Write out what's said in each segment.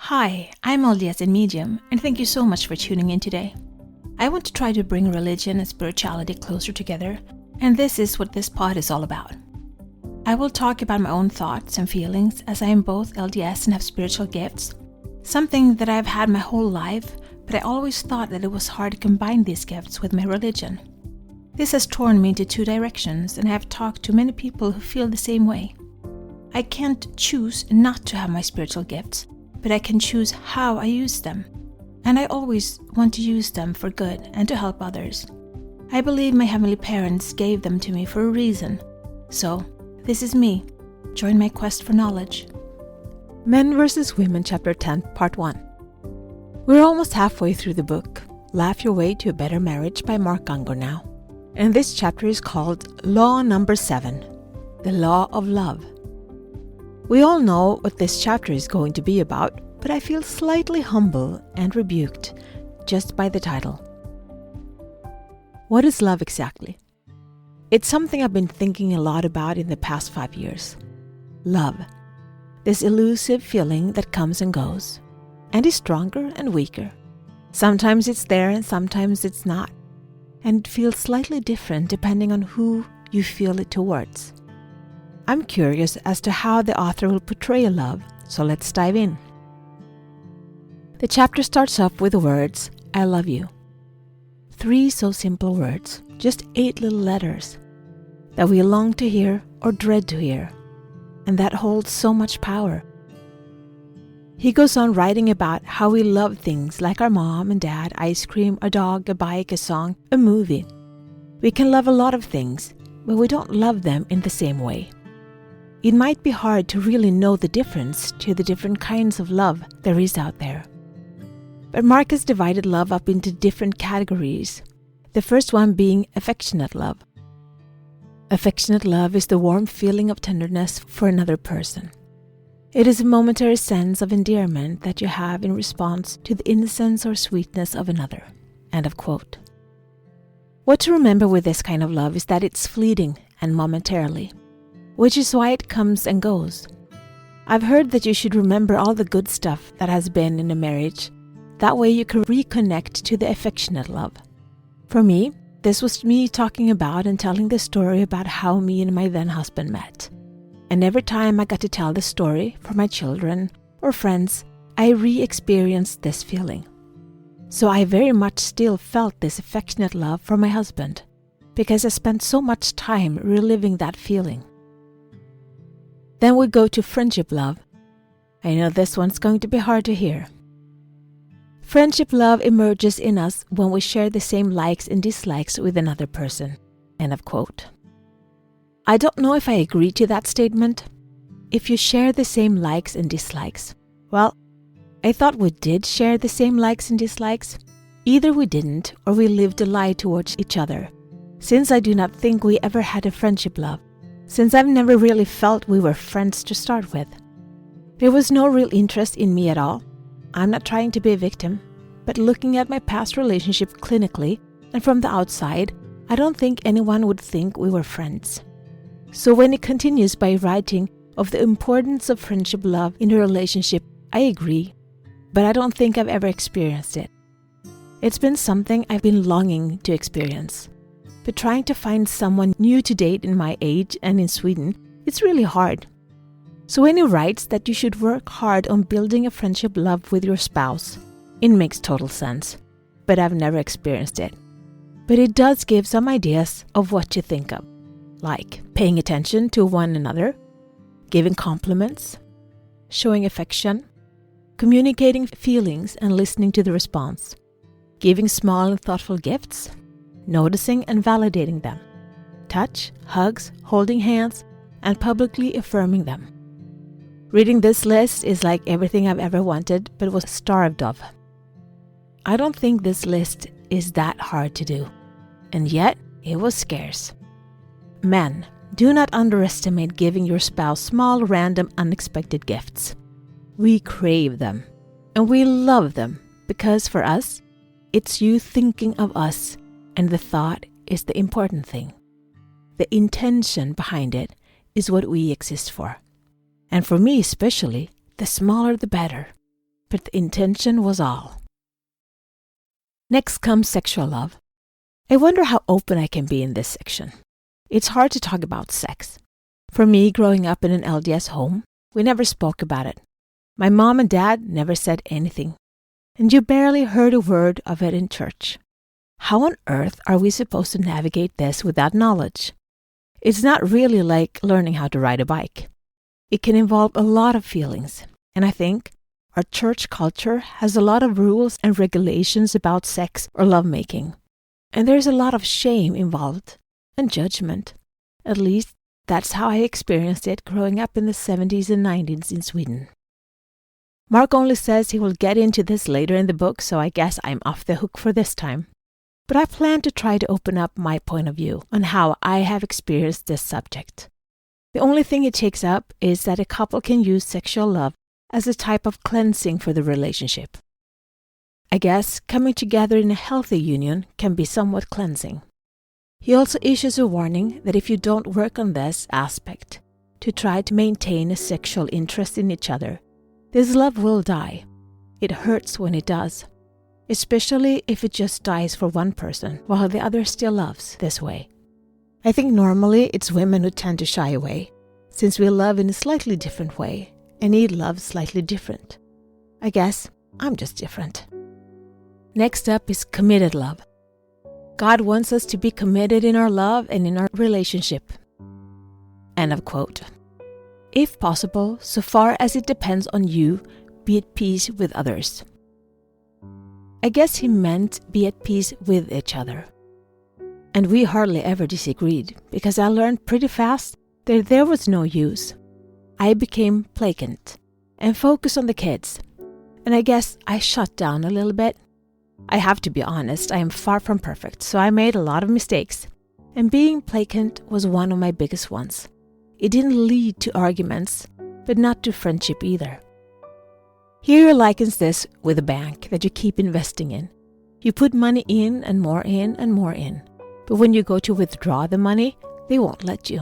Hi, I'm LDS in Medium, and thank you so much for tuning in today. I want to try to bring religion and spirituality closer together, and this is what this pod is all about. I will talk about my own thoughts and feelings as I am both LDS and have spiritual gifts, something that I've had my whole life, but I always thought that it was hard to combine these gifts with my religion. This has torn me into two directions, and I have talked to many people who feel the same way. I can't choose not to have my spiritual gifts, but I can choose how I use them. And I always want to use them for good and to help others. I believe my heavenly parents gave them to me for a reason. So, this is me. Join my quest for knowledge. Men vs. Women, Chapter 10, Part 1. We're almost halfway through the book, Laugh Your Way to a Better Marriage by Mark Gungor now. And this chapter is called Law Number 7, The Law of Love. We all know what this chapter is going to be about, but I feel slightly humble and rebuked just by the title. What is love exactly? It's something I've been thinking a lot about in the past 5 years. Love. This elusive feeling that comes and goes, and is stronger and weaker. Sometimes it's there and sometimes it's not, and it feels slightly different depending on who you feel it towards. I'm curious as to how the author will portray love, so let's dive in. The chapter starts off with the words, I love you. 3 so simple words, just 8 little letters, that we long to hear or dread to hear, and that holds so much power. He goes on writing about how we love things like our mom and dad, ice cream, a dog, a bike, a song, a movie. We can love a lot of things, but we don't love them in the same way. It might be hard to really know the difference to the different kinds of love there is out there. But Mark has divided love up into different categories, the first one being affectionate love. Affectionate love is the warm feeling of tenderness for another person. It is a momentary sense of endearment that you have in response to the innocence or sweetness of another. End of quote. What to remember with this kind of love is that it's fleeting and momentarily, which is why it comes and goes. I've heard that you should remember all the good stuff that has been in a marriage. That way you can reconnect to the affectionate love. For me, this was me talking about and telling the story about how me and my then husband met. And every time I got to tell the story for my children or friends, I re-experienced this feeling. So I very much still felt this affectionate love for my husband, because I spent so much time reliving that feeling. Then we go to friendship love. I know this one's going to be hard to hear. Friendship love emerges in us when we share the same likes and dislikes with another person. End of quote. I don't know if I agree to that statement. If you share the same likes and dislikes. Well, I thought we did share the same likes and dislikes. Either we didn't or we lived a lie towards each other, since I do not think we ever had a friendship love. Since I've never really felt we were friends to start with. There was no real interest in me at all. I'm not trying to be a victim, but looking at my past relationship clinically and from the outside, I don't think anyone would think we were friends. So when it continues by writing of the importance of friendship love in a relationship, I agree, but I don't think I've ever experienced it. It's been something I've been longing to experience. But trying to find someone new to date in my age and in Sweden, it's really hard. So when he writes that you should work hard on building a friendship love with your spouse, it makes total sense, but I've never experienced it. But it does give some ideas of what to think of, like paying attention to one another, giving compliments, showing affection, communicating feelings and listening to the response, giving small and thoughtful gifts, noticing and validating them, touch, hugs, holding hands, and publicly affirming them. Reading this list is like everything I've ever wanted but was starved of. I don't think this list is that hard to do, and yet it was scarce. Men, do not underestimate giving your spouse small, random, unexpected gifts. We crave them, and we love them because for us, it's you thinking of us. And the thought is the important thing. The intention behind it is what we exist for. And for me especially, the smaller the better. but the intention was all. Next comes sexual love. I wonder how open I can be in this section. It's hard to talk about sex. For me, growing up in an LDS home, we never spoke about it. My mom and dad never said anything, and you barely heard a word of it in church. How on earth are we supposed to navigate this without knowledge? It's not really like learning how to ride a bike. It can involve a lot of feelings, and I think our church culture has a lot of rules and regulations about sex or lovemaking. And there's a lot of shame involved, and judgment. At least, that's how I experienced it growing up in the 70s and 90s in Sweden. Mark only says he will get into this later in the book, so I guess I'm off the hook for this time. But I plan to try to open up my point of view on how I have experienced this subject. The only thing it takes up is that a couple can use sexual love as a type of cleansing for the relationship. I guess coming together in a healthy union can be somewhat cleansing. He also issues a warning that if you don't work on this aspect to try to maintain a sexual interest in each other, this love will die. It hurts when it does, especially if it just dies for one person while the other still loves this way. I think normally it's women who tend to shy away, since we love in a slightly different way and need love slightly different. I guess I'm just different. Next up is committed love. God wants us to be committed in our love and in our relationship. End of quote. If possible, so far as it depends on you, be at peace with others. I guess he meant be at peace with each other. And we hardly ever disagreed, because I learned pretty fast that there was no use. I became placant and focused on the kids, and I guess I shut down a little bit. I have to be honest, I am far from perfect, so I made a lot of mistakes, and being placant was one of my biggest ones. It didn't lead to arguments, but not to friendship either. Here he likens this with a bank that you keep investing in. You put money in and more in and more in, but when you go to withdraw the money, they won't let you.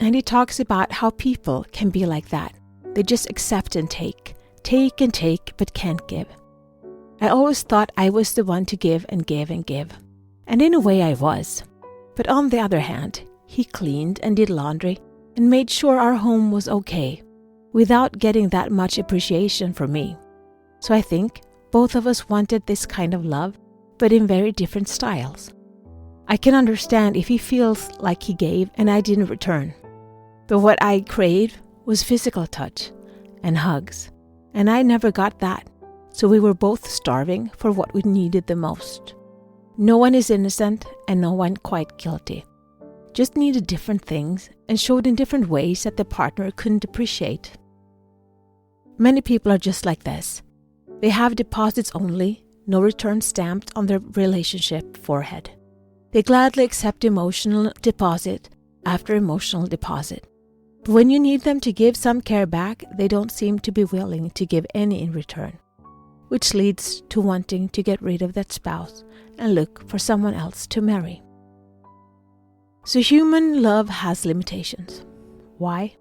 And he talks about how people can be like that. They just accept and take and take, but can't give. I always thought I was the one to give and give and give. And in a way I was. But on the other hand, he cleaned and did laundry and made sure our home was okay, without getting that much appreciation from me. So I think both of us wanted this kind of love, but in very different styles. I can understand if he feels like he gave and I didn't return. But what I craved was physical touch and hugs, and I never got that. So we were both starving for what we needed the most. No one is innocent and no one quite guilty. Just needed different things and showed in different ways that the partner couldn't appreciate. Many people are just like this. They have deposits only, no return stamped on their relationship forehead. They gladly accept emotional deposit after emotional deposit. But when you need them to give some care back, they don't seem to be willing to give any in return, which leads to wanting to get rid of that spouse and look for someone else to marry. So human love has limitations. Why?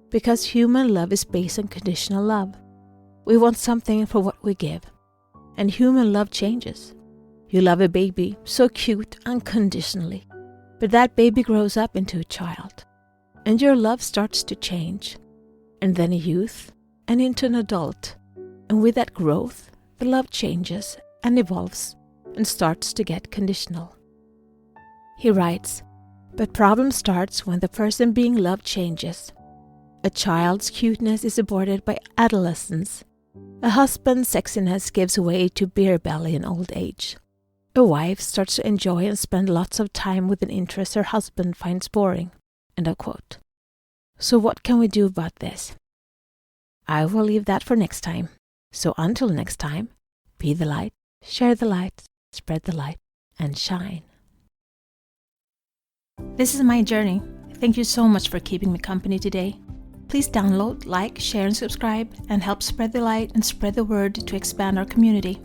Because human love is based on conditional love. We want something for what we give. And human love changes. You love a baby, so cute, unconditionally. But that baby grows up into a child. And your love starts to change. And then a youth, and into an adult. And with that growth, the love changes and evolves and starts to get conditional. He writes, but problem starts when the person being loved changes. A child's cuteness is aborted by adolescence. A husband's sexiness gives way to beer belly in old age. A wife starts to enjoy and spend lots of time with an interest her husband finds boring. End of quote. So what can we do about this? I will leave that for next time. So until next time, be the light, share the light, spread the light, and shine. This is my journey. Thank you so much for keeping me company today. Please download, like, share, and subscribe, and help spread the light and spread the word to expand our community.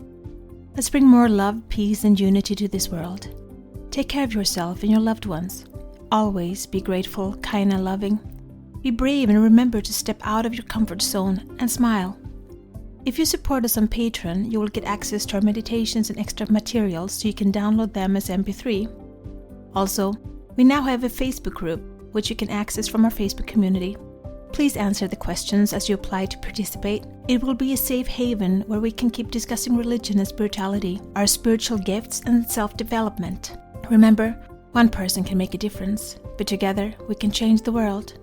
Let's bring more love, peace, and unity to this world. Take care of yourself and your loved ones. Always be grateful, kind, and loving. Be brave and remember to step out of your comfort zone and smile. If you support us on Patreon, you will get access to our meditations and extra materials so you can download them as MP3. Also, we now have a Facebook group, which you can access from our Facebook community. Please answer the questions as you apply to participate. It will be a safe haven where we can keep discussing religion and spirituality, our spiritual gifts and self-development. Remember, one person can make a difference, but together we can change the world.